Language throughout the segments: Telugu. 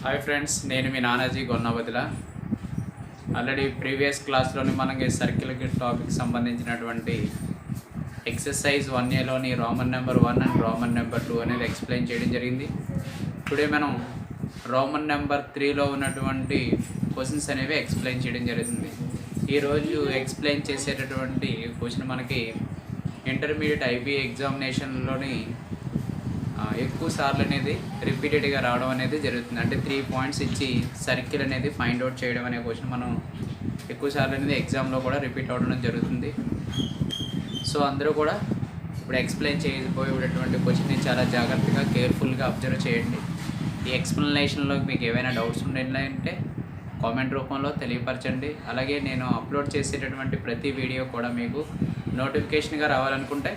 హాయ్ ఫ్రెండ్స్, నేను మీ నానాజీ గొన్నవతిల. ఆల్రెడీ ప్రీవియస్ క్లాస్లోని మనకి సర్కిల్ టాపిక్ సంబంధించినటువంటి ఎక్సర్సైజ్ 1Aలోని roman number 1 and roman number 2 అనేది ఎక్స్ప్లెయిన్ చేయడం జరిగింది. టుడే మనం రోమన్ నెంబర్ 3లో ఉన్నటువంటి క్వశ్చన్స్ అనేవి ఎక్స్ప్లెయిన్ చేయడం జరుగుతుంది. ఈరోజు ఎక్స్ప్లెయిన్ చేసేటటువంటి క్వశ్చన్ మనకి ఇంటర్మీడియట్ ఐబీ ఎగ్జామినేషన్లోని ఎక్కువ సార్లు అనేది రిపీటెడ్గా రావడం అనేది జరుగుతుంది. అంటే 3 పాయింట్స్ ఇచ్చి సర్కిల్ అనేది ఫైండ్ అవుట్ చేయడం అనే క్వశ్చన్ మనం ఎక్కువ సార్లు అనేది ఎగ్జామ్లో కూడా రిపీట్ అవ్వడం జరుగుతుంది. సో అందరూ కూడా ఇప్పుడు ఎక్స్ప్లెయిన్ చేయబోయేటటువంటి క్వశ్చన్ని చాలా జాగ్రత్తగా కేర్ఫుల్గా అబ్జర్వ్ చేయండి. ఈ ఎక్స్ప్లెనేషన్లో మీకు ఏవైనా డౌట్స్ ఉన్నాయంటే కామెంట్ రూపంలో తెలియపరచండి. అలాగే నేను అప్లోడ్ చేసేటటువంటి ప్రతి వీడియో కూడా మీకు నోటిఫికేషన్గా రావాలనుకుంటే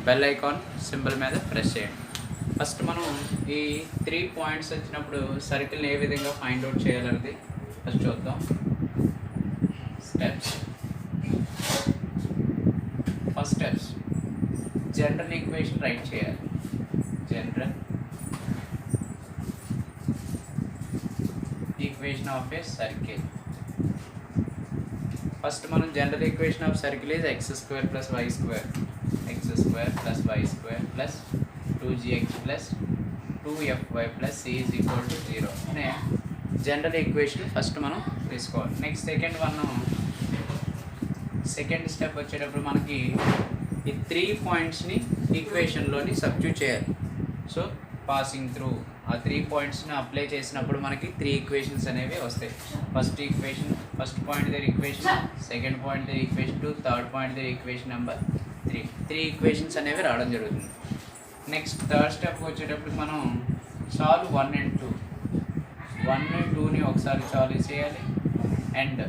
బెల్ ఐకాన్ సింబల్ మీద ప్రెస్ చేయండి. ఫస్ట్ మనం ఈ 3 పాయింట్స్ వచ్చినప్పుడు సర్కిల్ని ఏ విధంగా ఫైండ్ అవుట్ చేయాలనేది ఫస్ట్ చూద్దాం. Steps. First steps, general equation write చేయాలి. General equation of a circle. First మనం general equation of circle is x² + y², x² + y² + 2gx + 2fy + c = 0 అనే జనరల్ ఈక్వేషన్ ఫస్ట్ మనం తీసుకోవాలి. నెక్స్ట్ సెకండ్ స్టెప్ వచ్చేటప్పుడు మనకి ఈ 3 పాయింట్స్ని ఈక్వేషన్లోని సబ్స్టిట్యూట్ చేయాలి. సో పాసింగ్ త్రూ ఆ 3 పాయింట్స్ని అప్లై చేసినప్పుడు మనకి 3 ఈక్వేషన్స్ అనేవి వస్తాయి. ఫస్ట్ పాయింట్ దగ్గర ఈక్వేషన్, సెకండ్ పాయింట్ దగ్గర ఈక్వేషన్ 2, థర్డ్ పాయింట్ దగ్గర ఈక్వేషన్ నెంబర్ 3 ఈక్వేషన్స్ అనేవి రావడం జరుగుతుంది. నెక్స్ట్ థర్డ్ స్టెప్ వచ్చేటప్పుడు మనం సాల్వ్ 1 and 2. 1 and 2ని ఒకసారి సాల్వ్ చేయాలి అండ్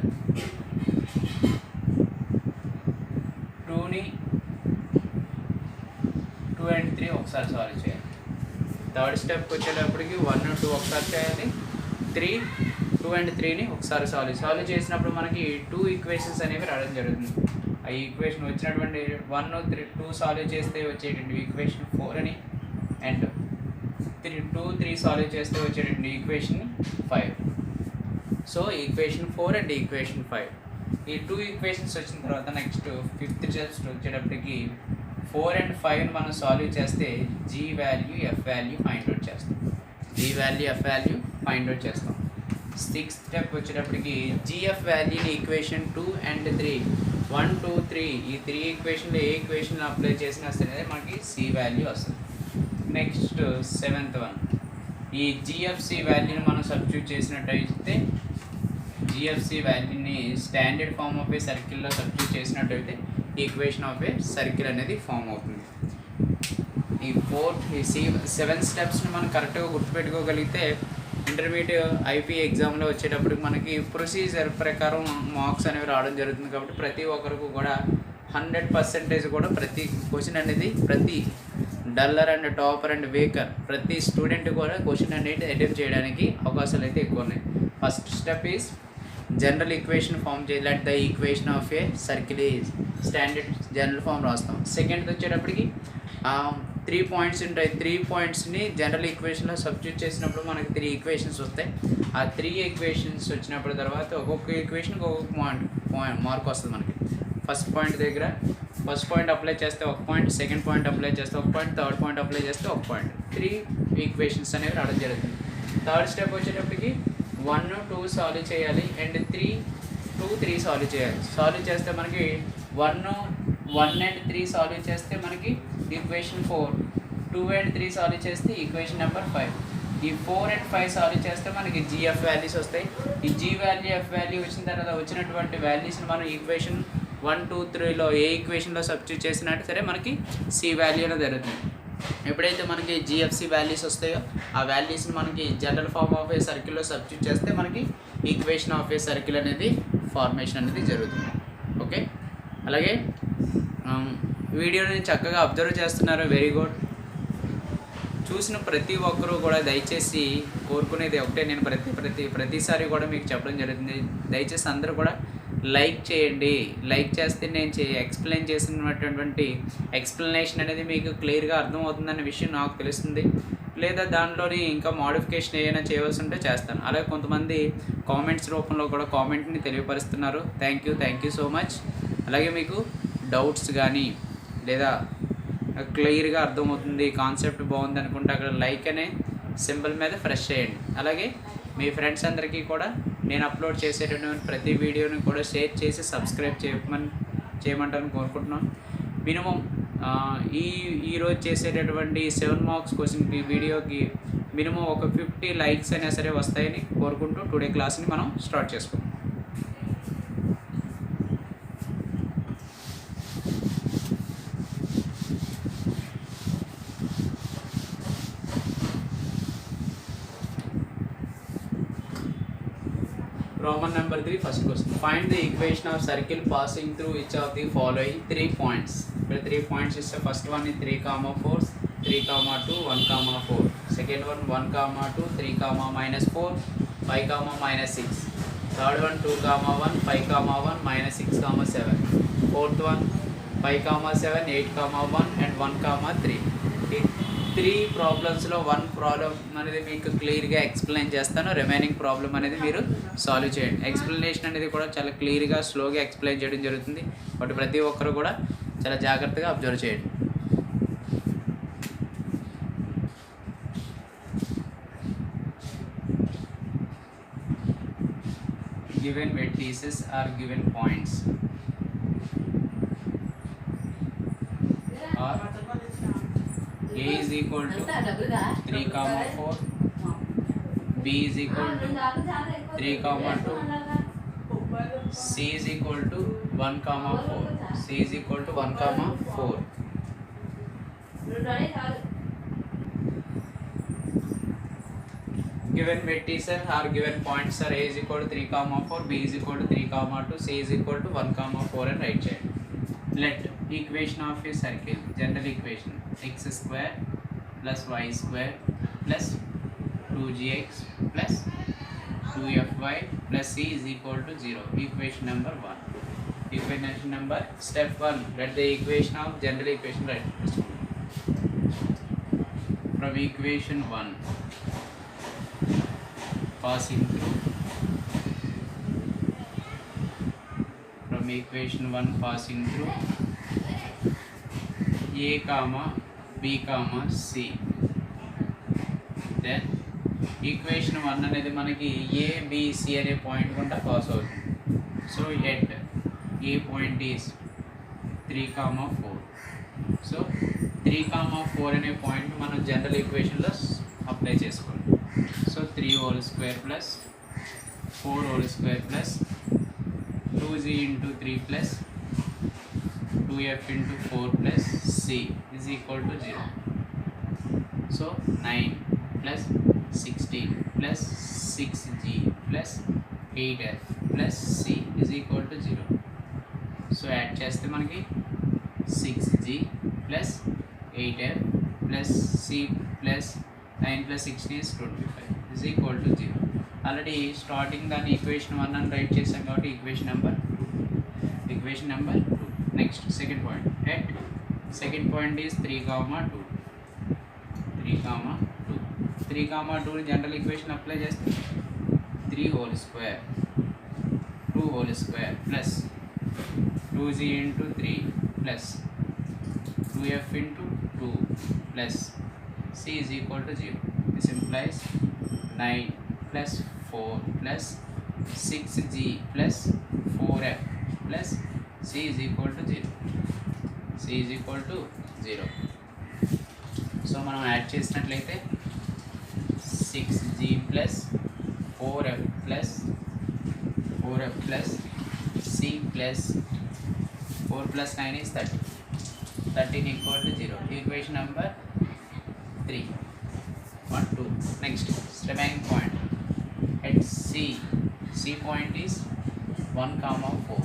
2 and 3 ఒకసారి సాల్వ్ చేయాలి. థర్డ్ స్టెప్ వచ్చేటప్పటికి 1 and 2 ఒకసారి చేయాలి, 2 and 3ని ఒకసారి సాల్వ్ చేసినప్పుడు మనకి 2 ఈక్వేషన్స్ అనేవి రావడం జరుగుతుంది. ఆ ఈక్వేషన్ వచ్చినటువంటి 1, 3, 2 సాల్వ్ చేస్తే వచ్చేటువంటి ఈక్వేషన్ 4 అని అండ్ 2, 3 సాల్వ్ చేస్తే వచ్చేటువంటి equation 5. So equation 4 and equation 5, ఈ 2 ఈక్వేషన్స్ వచ్చిన తర్వాత నెక్స్ట్ ఫిఫ్త్ స్టెప్స్ వచ్చేటప్పటికి 4 and 5ని మనం సాల్వ్ చేస్తే G value, F value find out చేస్తాం. సిక్స్త్ స్టెప్ వచ్చేటప్పటికి జిఎఫ్ వాల్యూని ఈక్వేషన్ 2 and 3, 1, 2, 3 ఈ 3 ఈక్వేషన్లో ఏ ఈక్వేషన్ అప్లై చేసినా సరే మనకి సి వాల్యూ వస్తుంది. నెక్స్ట్ సెవెంత్ వన్, ఈ జిఎఫ్సి వాల్యూని మనం సబ్స్టిట్యూట్ చేసినట్టయితే జిఎఫ్సి వాల్యూని స్టాండర్డ్ ఫామ్ ఆఫ్ ఏ సర్కిల్లో సబ్స్టిట్యూట్ చేసినట్టయితే ఈక్వేషన్ ఆఫ్ ఏ సర్కిల్ అనేది ఫామ్ అవుతుంది. ఈ 7 స్టెప్స్ని మనం కరెక్ట్గా గుర్తుపెట్టుకోగలిగితే ఇంటర్మీడియట్ ఐపీ ఎగ్జామ్లో వచ్చేటప్పుడు మనకి ప్రొసీజర్ ప్రకారం మార్క్స్ అనేవి రావడం జరుగుతుంది. కాబట్టి ప్రతి ఒక్కరికి కూడా 100% కూడా ప్రతి క్వశ్చన్ అనేది ప్రతి duller and topper and weaker ప్రతి స్టూడెంట్ కూడా క్వశ్చన్ అనేది అటెంప్ట్ చేయడానికి అవకాశాలు అయితే ఎక్కువ ఉన్నాయి. First step is general equation form చేయాలి. The equation of a circle is standard general form రాస్తాం. సెకండ్ వచ్చేటప్పటికి 3 పాయింట్స్ ఉంటాయి. 3 పాయింట్స్ని జనరల్ ఈక్వేషన్లో సబ్స్టిట్యూట్ చేసినప్పుడు మనకి 3 ఈక్వేషన్స్ వస్తాయి. ఆ 3 ఈక్వేషన్స్ వచ్చినప్పుడు తర్వాత ఒక్కొక్క ఈక్వేషన్కి ఒక్కొక్క మార్క్ వస్తుంది మనకి. ఫస్ట్ పాయింట్ అప్లై చేస్తే 1 పాయింట్, సెకండ్ పాయింట్ అప్లై చేస్తే 1 పాయింట్, థర్డ్ పాయింట్ అప్లై చేస్తే 1 పాయింట్. 3 ఈక్వేషన్స్ అనేవి రావడం జరుగుతుంది. థర్డ్ స్టెప్ వచ్చేటప్పటికి 1, 2 సాల్వ్ చేయాలి అండ్ 2, 3 సాల్వ్ చేయాలి. సాల్వ్ చేస్తే మనకి 1 and 3 సాల్వ్ చేస్తే మనకి ఈక్వేషన్ 4, 2 and 3 సాల్వ్ చేస్తే ఈక్వేషన్ నెంబర్ 5. ఈ 4 and 5 సాల్వ్ చేస్తే మనకి జిఎఫ్ వాల్యూస్ వస్తాయి. ఈ జీ వాల్యూ, ఎఫ్ వాల్యూ వచ్చిన తర్వాత వచ్చినటువంటి వాల్యూస్ని మనం ఈక్వేషన్ 1, 2, 3లో ఏ ఈక్వేషన్లో సబ్స్టిట్యూట్ చేసినట్టు సరే మనకి సి వాల్యూ అనేది జరుగుతుంది. ఎప్పుడైతే మనకి జిఎఫ్సి వాల్యూస్ వస్తాయో ఆ వాల్యూస్ని మనకి జనరల్ ఫామ్ ఆఫ్ ఏ సర్కిల్లో సబ్స్టిట్యూట్ చేస్తే మనకి ఈక్వేషన్ ఆఫ్ ఏ సర్కిల్ అనేది ఫార్మేషన్ అనేది జరుగుతుంది. ఓకే, అలాగే వీడియోని చక్కగా అబ్జర్వ్ చేస్తున్నారు, వెరీ గుడ్. చూసిన ప్రతి ఒక్కరూ కూడా దయచేసి కోరుకునేది ఒకటే, నేను ప్రతిసారి కూడా మీకు చెప్పడం జరుగుతుంది, దయచేసి అందరూ కూడా లైక్ చేయండి. లైక్ చేస్తే నేను ఎక్స్ప్లెయిన్ చేసినటువంటి ఎక్స్ప్లెనేషన్ అనేది మీకు క్లియర్గా అర్థమవుతుందనే విషయం నాకు తెలుస్తుంది. లేదా దాంట్లోని ఇంకా మోడిఫికేషన్ ఏమైనా చేయవలసి ఉంటే చేస్తాను. అలాగే కొంతమంది కామెంట్స్ రూపంలో కూడా కామెంట్ని తెలియపరుస్తున్నారు. Thank you so much. అలాగే మీకు డౌట్స్ కానీ లేదా క్లియర్గా అర్థమవుతుంది, కాన్సెప్ట్ బాగుంది అనుకుంటే అక్కడ లైక్ అనే సింబల్ మీద ప్రెస్ చేయండి. అలాగే మీ ఫ్రెండ్స్ అందరికీ కూడా నేను అప్లోడ్ చేసేటటువంటి ప్రతి వీడియోని కూడా షేర్ చేసి సబ్స్క్రైబ్ చేయమంటారని కోరుకుంటున్నాను. మినిమం ఈరోజు చేసేటటువంటి 7 మార్క్స్ క్వశ్చన్ వీడియోకి మినిమం ఒక 50 లైక్స్ అయినా సరే వస్తాయని కోరుకుంటూ టుడే క్లాస్ని మనం స్టార్ట్ చేసుకుందాం. Roman number 3, first question. Find the equation of circle passing through each of the following 3 points. Where 3 points is the first one is 3, 4, 3, 2, 1, 4. Second one 1, 2, 3, -4, 5, -6. Third one 2, 1, 5, 1, -6, 7. Fourth one 5, 7, 8, 1 and 1, 3. 3 ప్రాబ్లమ్స్లో 1 problem అనేది మీకు క్లియర్గా ఎక్స్ప్లెయిన్ చేస్తాను. రిమైనింగ్ ప్రాబ్లం అనేది మీరు సాల్వ్ చేయండి. ఎక్స్ప్లెనేషన్ అనేది కూడా చాలా క్లియర్గా స్లోగా ఎక్స్ప్లెయిన్ చేయడం జరుగుతుంది. బట్ ప్రతి ఒక్కరు కూడా చాలా జాగ్రత్తగా అబ్జర్వ్ చేయండి. Given matrices are given points or A is equal to 3, 4, B is equal to 3, 2, C is equal to 1, 4. C is equal to 1, 4. Given matrices are given points are A is equal to 3, 4, B is equal to 3, 2, C is equal to 1, 4 and right side. Let equation of a circle, general equation, x square plus y square plus 2gx plus 2fy plus c is equal to 0. Equation number 1. Equation number step 1. Let the equation of general equation right. From equation 1 passing through. From equation 1 passing through A comma B comma C. Then equation 1 అనేది మనకి A B C అనే పాయింట్ గుండా పాస్ అవుతుంది. So at A point is 3, 4. So 3, 4 అనే పాయింట్ మనం జనరల్ ఈక్వేషన్లో అప్లై చేసుకోవాలి. So 3 whole square plus 4 whole square plus 2g into 3 plus 2f into 4 plus c is equal to 0. So 9 plus 16 plus 6g plus 8f plus c is equal to 0. So add చేస్తే మనకి 6g plus 8f plus c plus 9 plus 16 is 25 is equal to 0. Already starting దాన్ని ఈక్వేషన్ 1 అని రైట్ చేసాం కాబట్టి equation number 2. Next second point at second point is 3, 2 general equation apply చేస్తే 3 whole square 2 whole square plus 2g into 3 plus 2f into 2 plus c is equal to 0. This implies 9 plus 4 plus 6g plus 4f plus c is equal to 0. C is equal to 0. So మనం యాడ్ చేసినట్లయితే 6g plus 4f plus c plus 4 plus 9 is 30. 13 equal to 0. Equation number 3. 1, 2. Next, remaining point. At C point is 1, 4.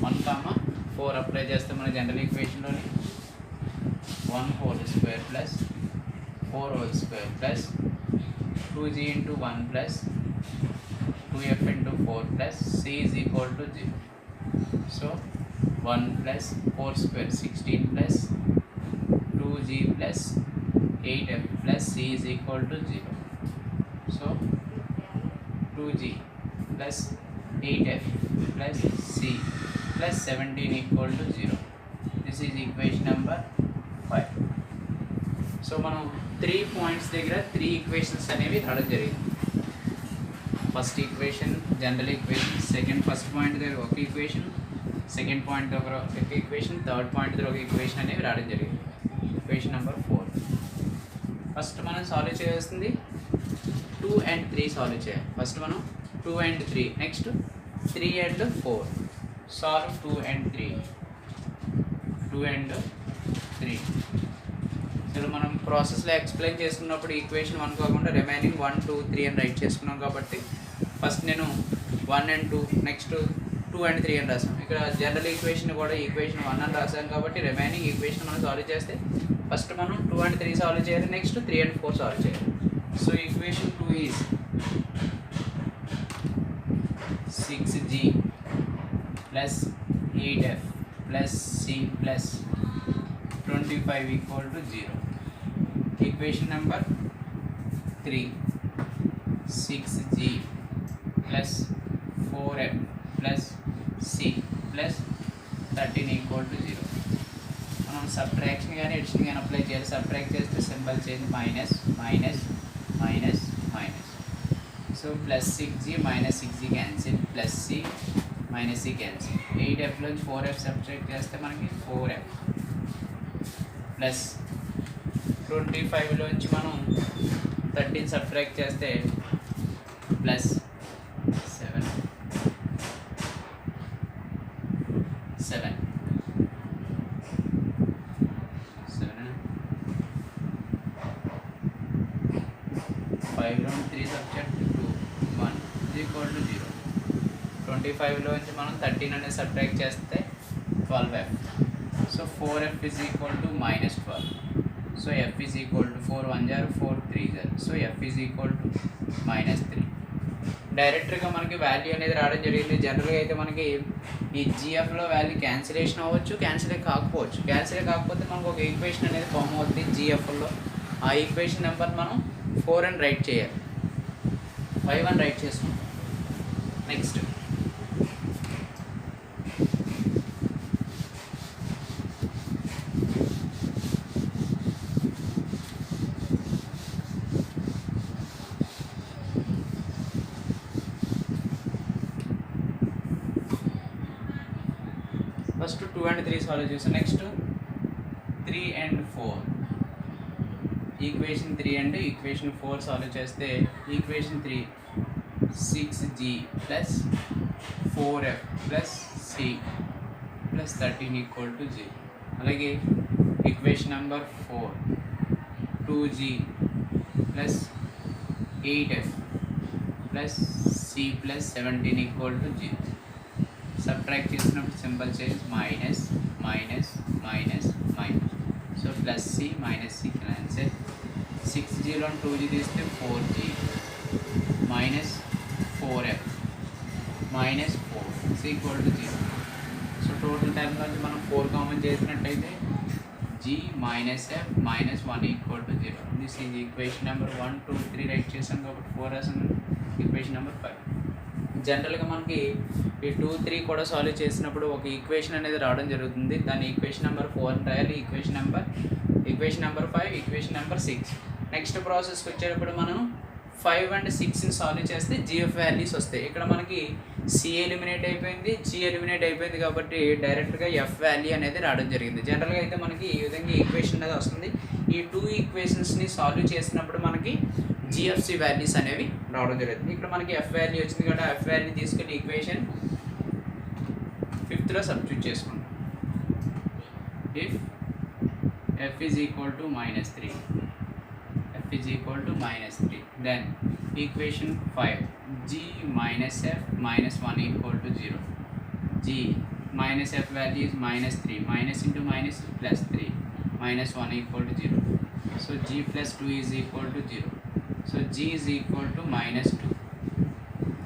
1, 4 apply చేస్తే మన general ఈక్వేషన్లోని 1 whole square plus 4 whole square plus 2g into 1 plus 2f into 4 plus c is equal to 0. So 1 plus 4 square 16 plus 2g plus 8f plus c is equal to 0. So 2g plus 8f plus c plus 17 equal to 0. This is equation number 5. So మనం 3 పాయింట్స్ దగ్గర 3 ఈక్వేషన్స్ అనేవి రావడం జరిగింది. First equation general equation, second first point దగ్గర ఒక ఈక్వేషన్, సెకండ్ పాయింట్ దగ్గర ఒక ఈక్వేషన్, థర్డ్ పాయింట్ దగ్గర ఒక ఈక్వేషన్ అనేవి రావడం జరిగింది. Equation number 4. ఫస్ట్ మనం సాల్వ్ చేయాల్సింది 2 and 3 సాల్వ్ చేయాలి. ఫస్ట్ మనం 2 and 3, next 3 and 4. Solve 2 and 3. So మనం ప్రాసెస్లో ఎక్స్ప్లెయిన్ చేసుకున్నప్పుడు ఈక్వేషన్ 1 కాకుండా రిమైనింగ్ 1, 2, 3 అని రైట్ చేసుకున్నాం కాబట్టి ఫస్ట్ నేను 1 and 2, నెక్స్ట్ 2 and 3 అని రాసాను. ఇక్కడ జనరల్ ఈక్వేషన్ కూడా ఈక్వేషన్ 1 అని రాసాను కాబట్టి రిమైనింగ్ ఈక్వేషన్ మనం సాల్వ్ చేస్తే ఫస్ట్ మనం 2 and 3 సాల్వ్ చేయాలి, నెక్స్ట్ 3 and 4 సాల్వ్ చేయాలి. So equation 2 is 6g plus 8f plus c plus 25 equal to 0. Equation number 3, 6g plus 4f plus c plus 13 equal to 0. మనం సబ్ట్రాక్షన్ కానీ ఎడిషన్ కానీ అప్లై చేయాలి. సబ్ట్రాక్ట్ చేస్తే symbol change minus minus minus minus. So plus 6g minus 6g cancel, plus c minus c cancel. 8f నుంచి 4f సబ్ట్రాక్ట్ చేస్తే మనకి 4f ప్లస్ 25లోంచి మనం 13 సబ్ట్రాక్ట్ చేస్తే plus 7 5లో 3 subtract 2 1 is equal to 0. 25లోంచి మనం 13 అనేది సబ్ట్రాక్ట్ చేస్తే 12f. So 4f is equal to minus 12. So f is equal to 4 1 0 4 3 0. So f is equal to minus 3. డైరెక్ట్గా మనకి వాల్యూ అనేది రావడం జరిగింది. జనరల్గా అయితే మనకి ఈ జిఎఫ్లో వాల్యూ క్యాన్సిలేషన్ అవ్వచ్చు, క్యాన్సిల్ కాకపోవచ్చు. క్యాన్సిల్ కాకపోతే మనకు ఒక ఈక్వేషన్ అనేది ఫామ్ అవుతుంది జిఎఫ్లో. ఆ ఈక్వేషన్ నెంబర్ మనం 4 అని రైట్ చేయాలి, 5 అని రైట్ చేసుకుంటాం. నెక్స్ట్ ఫస్ట్ 2 and 3 సాల్వ్ చేస్తాం. Next 3 and 4. Equation 3 and equation 4 solve చేస్తే equation 3 6g plus 4f plus c plus 13 equal to 0. అలాగే equation number 4 2g plus 8f plus c plus 17 equal to 0. Subtract చేసినప్పుడు symbol change minus minus minus minus. So plus c minus c cancel. 6gలో 2g తీస్తే 4g minus 4f minus 4 equal to 0. So total టైంలో మనం 4 కామన్ చేసినట్టయితే g minus f minus 1 equal to 0. This is equation number 1 2 3 right చేసాం కాబట్టి 4 రాసాం. Equation number 5. జనరల్గా మనకి ఈ 2 3 కూడా సాల్వ్ చేసినప్పుడు ఒక ఈక్వేషన్ అనేది రావడం జరుగుతుంది. దాని ఈక్వేషన్ నెంబర్ 4 అని రాయాలి. Equation number 5, equation number 6. Next ప్రాసెస్కి వచ్చేటప్పుడు మనం 5 and 6ని సాల్వ్ చేస్తే జిఎఫ్ వాల్యూస్ వస్తాయి. ఇక్కడ మనకి సి ఎలిమినేట్ అయిపోయింది, జి ఎలిమినేట్ అయిపోయింది కాబట్టి డైరెక్ట్గా ఎఫ్ వాల్యూ అనేది రావడం జరిగింది. జనరల్గా అయితే మనకి ఈ విధంగా ఈక్వేషన్ అనేది వస్తుంది. ఈ 2 ఈక్వేషన్స్ని సాల్వ్ చేసినప్పుడు మనకి జిఎఫ్సి వాల్యూస్ అనేవి రావడం జరుగుతుంది. ఇక్కడ మనకి ఎఫ్ వాల్యూ వచ్చింది కాబట్టి ఎఫ్ వాల్యూ తీసుకుని ఈక్వేషన్ 5లో సబ్స్టిట్యూట్ చేసుకుంటాం. If f is equal to minus 3, then equation 5 g minus f minus 1 equal to 0. G minus f value is minus 3, minus into minus plus 3, minus 1 equal to 0. So g plus 2 is equal to 0. So g is equal to minus 2.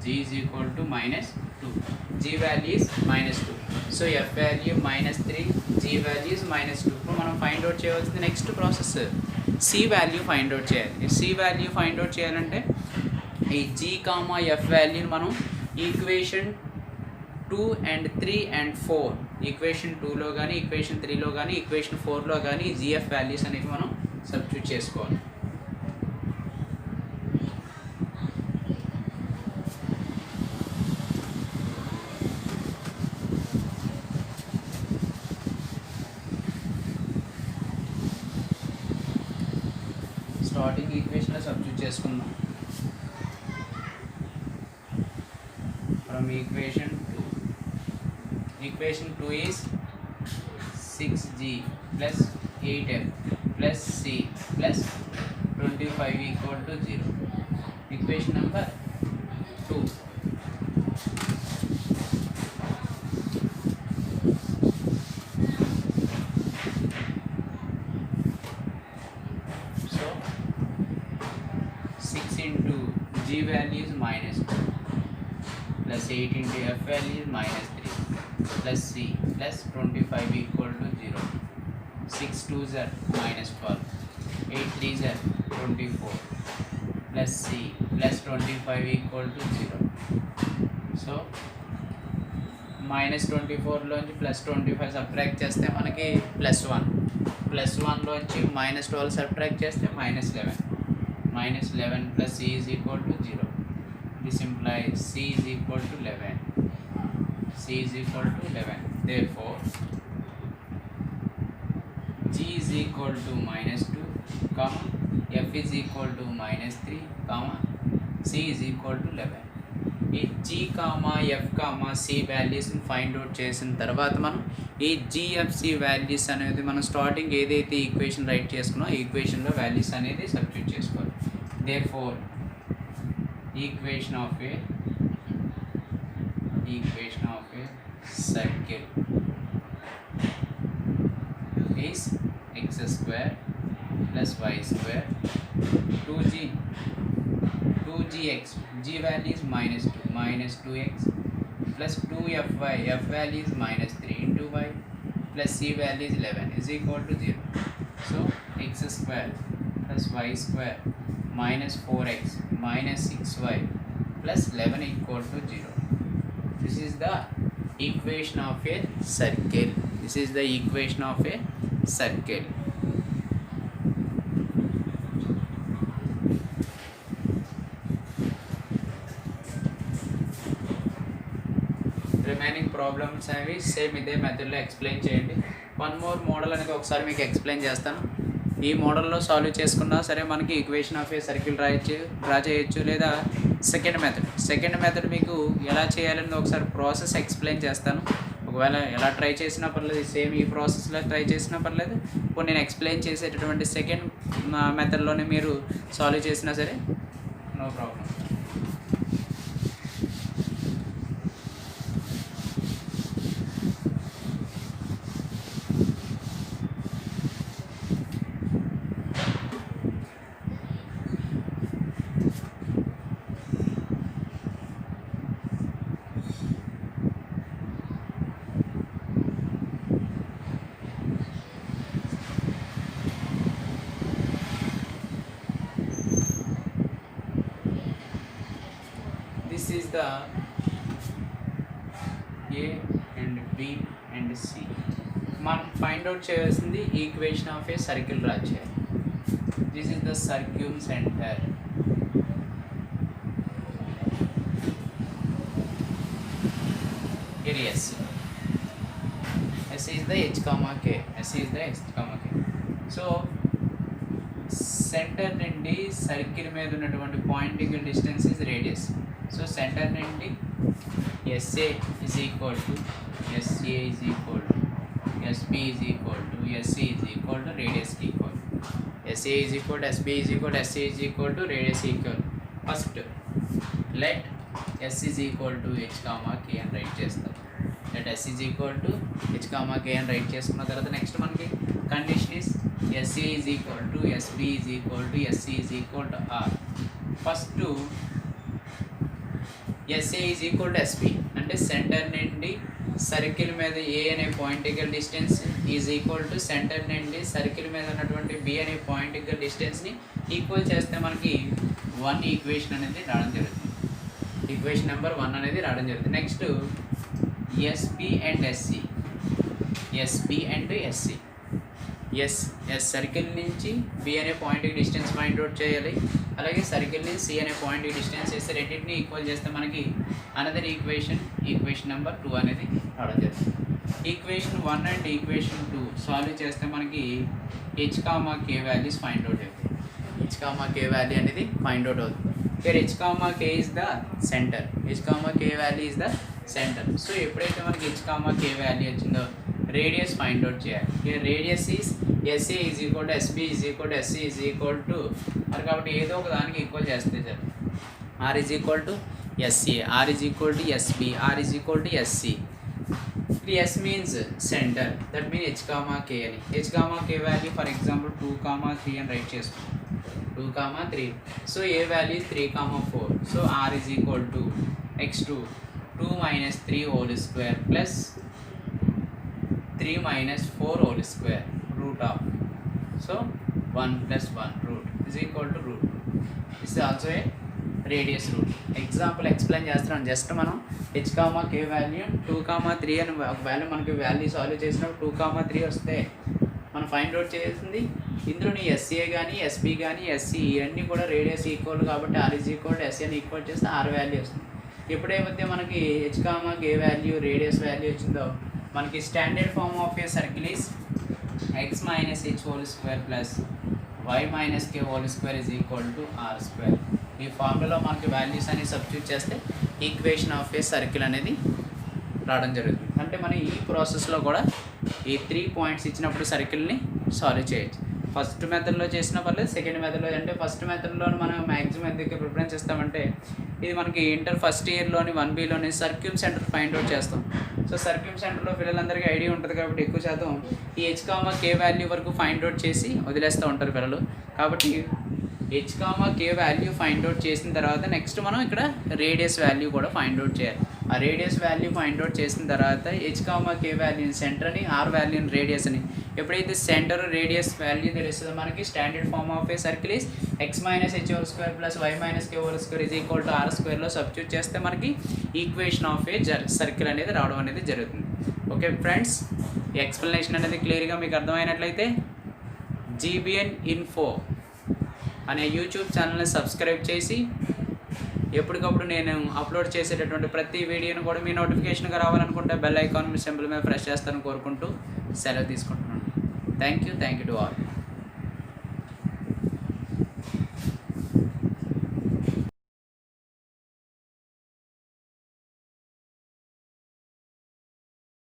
G is equal to minus 2. G value is minus 2. So f value minus 3, g value is minus 2. ఇప్పుడు మనం ఫైండ్ అవుట్ చేయవలసింది next process C value find out చేయాలి. సి వాల్యూ ఫైండ్ అవుట్ చేయాలంటే ఈ జీ కామా ఎఫ్ వాల్యూని మనం ఈక్వేషన్ 2 and 3 and 4 ఈక్వేషన్ 2లో కానీ ఈక్వేషన్ 3లో కానీ ఈక్వేషన్ 4లో కానీ జిఎఫ్ వాల్యూస్ అనేవి మనం సబ్స్టిట్యూట్ చేసుకోవాలి. స్టార్టింగ్ ఈక్వేషన్లో సబ్స్టిట్యూట్ చేసుకుందాం. From equation 2 is 6g plus 8f plus c plus 25 equal to 0. Equation number 2. So 6 into g value is minus 2 plus 8 into f value is minus 3 plus c plus 25 equal to 0. 6 2s are minus 12, 8 3s are 24 plus c plus 25 equal to 0. So minus 24 లోంచి plus 25 సబ్ట్రాక్ట్ చేస్తే మనకి plus 1, plus 1 లోంచి minus 12 సబ్ట్రాక్ట్ చేస్తే minus 11 plus c is equal to 0. This implies c is equal to 11. C is equal to 11. Therefore, G is equal to minus 2, comma, F is equal to minus 3, comma, C is equal to 11. ఈ G, F, C వాల్యూస్ని ఫైండ్ అవుట్ చేసిన తర్వాత మనం ఈ GFC వాల్యూస్ అనేది మనం స్టార్టింగ్ ఏదైతే ఈక్వేషన్ రైట్ చేసుకున్నామో ఆ ఈక్వేషన్లో వాల్యూస్ అనేది సబ్స్టిట్యూట్ చేసుకోవాలి. Therefore, equation of a circle is x square plus y square 2gx, g value is minus 2x plus 2fy, f value is minus 3 into y plus c value is 11 is equal to 0. So x square plus y square minus 4x minus 6y plus 11 equal to 0. This is the equation of a circle. This is the equation of a circle. Remaining problems అనేవి సేమ్ ఇదే మెథడ్లో ఎక్స్ప్లెయిన్ చేయండి. వన్ మోర్ మోడల్ అనేది ఒకసారి మీకు ఎక్స్ప్లెయిన్ చేస్తాను. ఈ మోడల్లో సాల్వ్ చేసుకున్నా సరే మనకి equation of a circle draw చేయొచ్చు. లేదా సెకండ్ మెథడ్ మీకు ఎలా చేయాలని ఒకసారి ప్రాసెస్ ఎక్స్ప్లెయిన్ చేస్తాను. ఒకవేళ ఎలా ట్రై చేసినా పర్లేదు, సేమ్ ఈ ప్రాసెస్లో ట్రై చేసినా పర్లేదు, ఇప్పుడు నేను ఎక్స్ప్లెయిన్ చేసేటటువంటి సెకండ్ మెథడ్లోనే మీరు సాల్వ్ చేసినా సరే no problem. This is the A and B and C. మనం ఫైండ్ అవుట్ చేయాల్సింది equation of a circle draw చేయాలి. This is the circumcentre. Here S. S is the H comma K. S is the H comma K. So centre నుండి సర్కిల్ మీద ఉన్నటువంటి pointing distance is radius. So centre నుండి SA is equal to SA is equal to SB is equal to SC is equal to radius equal. SA is equal to SB is equal to SC is equal to radius equal. First let S is equal to H comma K అని రైట్ చేస్తాం. let S is equal to H comma K అని రైట్ చేసుకున్న తర్వాత నెక్స్ట్ మనకి condition is SA is equal to SB is equal to SC is equal to R. First SA is equal to SB అంటే సెంటర్ నుండి సర్కిల్ మీద ఏ అనే పాయింటికల్ distance is equal to centre నుండి సర్కిల్ మీద ఉన్నటువంటి బి అనే పాయింటికల్ డిస్టెన్స్ని ఈక్వల్ చేస్తే మనకి 1 ఈక్వేషన్ అనేది రావడం జరుగుతుంది. ఈక్వేషన్ నెంబర్ 1 అనేది రావడం జరుగుతుంది. Next SB and SC. SB and SC. S circle నుంచి బి అనే పాయింట్కి డిస్టెన్స్ ఫైండ్ అవుట్ చేయాలి. అలాగే సర్కిల్ నుంచి సి అనే పాయింట్కి డిస్టెన్స్ చేస్తే రెండింటిని ఈక్వల్ చేస్తే మనకి అనదర్ ఈక్వేషన్ నెంబర్ 2 అనేది రావడం జరుగుతుంది. ఈక్వేషన్ 1 అండ్ ఈక్వేషన్ 2 సాల్వ్ చేస్తే మనకి హెచ్ కామా కే వాల్యూస్ ఫైండ్ అవుట్ అవుతాయి. హెచ్ కామా కే వాల్యూ అనేది ఫైండ్ అవుట్ అవుతుంది. here h comma k is the center, h comma k value is the center. So ఎప్పుడైతే మనకి h comma k వాల్యూ వచ్చిందో రేడియస్ ఫైండ్ అవుట్ చేయాలి. here radius is SA is equal to SB is equal to SC is equal to మరి కాబట్టి ఏదో ఒక దానికి ఈక్వల్ చేస్తే sir R is equal to SA, R is equal to SB, R is equal to SC. S means center, that means h comma k అని. h comma k value for example 2, 3 అని రైట్ చేసుకుంటాం. 2, 3. So a value is 3, 4. So r is equal to x2 2 minus 3 whole square plus 3 minus 4 whole square root of. So 1 plus 1 root is equal to root. This is also a radius root. Example explain చేస్తున్నాం. జస్ట్ మనం h comma k వాల్యూ 2, 3 అని ఒక వాల్యూ మనకి వాల్యూ సాల్వ్ చేసినప్పుడు 2, 3 వస్తే మనం ఫైండ్ అవుట్ చేసింది ఇందులోని ఎస్ఏ కానీ ఎస్బి కానీ ఎస్సి ఇవన్నీ కూడా రేడియస్ ఈక్వల్ కాబట్టి ఆర్ ఈజ్ ఈక్వల్ టు ఎస్ఏని ఈక్వల్ చేస్తే ఆర్ వాల్యూ వస్తుంది. ఎప్పుడైతే మనకి H comma K value radius value వచ్చిందో మనకి standard form of a circle is X minus H whole square plus Y minus K whole square is equal to R square. ఈ ఫార్ములాలో మనకి వాల్యూస్ అనేది సబ్స్టిట్యూట్ చేస్తే ఈక్వేషన్ ఆఫ్ ఏ సర్కిల్ అనేది రావడం జరుగుతుంది. అంటే మనం ఈ ప్రాసెస్లో కూడా ఈ 3 పాయింట్స్ ఇచ్చినప్పుడు సర్కిల్ని సాల్వ్ చేయొచ్చు. ఫస్ట్ మెథడ్లో చేసిన పర్లేదు, సెకండ్ మెథడ్లో అంటే ఫస్ట్ మెథడ్లో మనం మ్యాక్సిమం ఎందుకు ప్రిఫరెన్స్ ఇస్తామంటే ఇది మనకి ఇంటర్ ఫస్ట్ ఇయర్లోని 1Bలోని సర్క్యూమ్ సెంటర్ ఫైండ్ అవుట్ చేస్తాం. సో సర్క్యూమ్ సెంటర్లో పిల్లలందరికీ ఐడియా ఉంటుంది కాబట్టి ఎక్కువ శాతం ఈ హెచ్ కామా కే వాల్యూ వరకు ఫైండ్ అవుట్ చేసి వదిలేస్తూ ఉంటారు పిల్లలు. కాబట్టి H comma K value find out చేసిన తర్వాత నెక్స్ట్ మనం ఇక్కడ రేడియస్ వాల్యూ కూడా ఫైండ్ అవుట్ చేయాలి. ఆ రేడియస్ వాల్యూ ఫైండ్ అవుట్ చేసిన తర్వాత హెచ్ కామా కే వాల్యూని సెంటర్ అని, ఆర్ వాల్యూని రేడియస్ అని. ఎప్పుడైతే సెంటర్ రేడియస్ వాల్యూ తెలుస్తుందో మనకి standard form of a circle is X minus H whole square plus Y minus K whole square is equal to R స్క్వేర్లో సబ్స్టిట్యూట్ చేస్తే మనకి ఈక్వేషన్ ఆఫ్ ఏ సర్కిల్ అనేది రావడం అనేది జరుగుతుంది. ఓకే ఫ్రెండ్స్, ఈ ఎక్స్ప్లెనేషన్ అనేది క్లియర్గా మీకు అర్థమైనట్లయితే జీబీఎన్ ఇన్ఫో అనే యూట్యూబ్ ఛానల్ని సబ్స్క్రైబ్ చేసి ఎప్పటికప్పుడు నేను అప్లోడ్ చేసేటటువంటి ప్రతి వీడియోను కూడా మీ నోటిఫికేషన్గా రావాలనుకుంటే బెల్ ఐకాన్ సింబల్ మీద ప్రెస్ చేస్తానని కోరుకుంటూ సెలవు తీసుకుంటున్నాను. Thank you to all.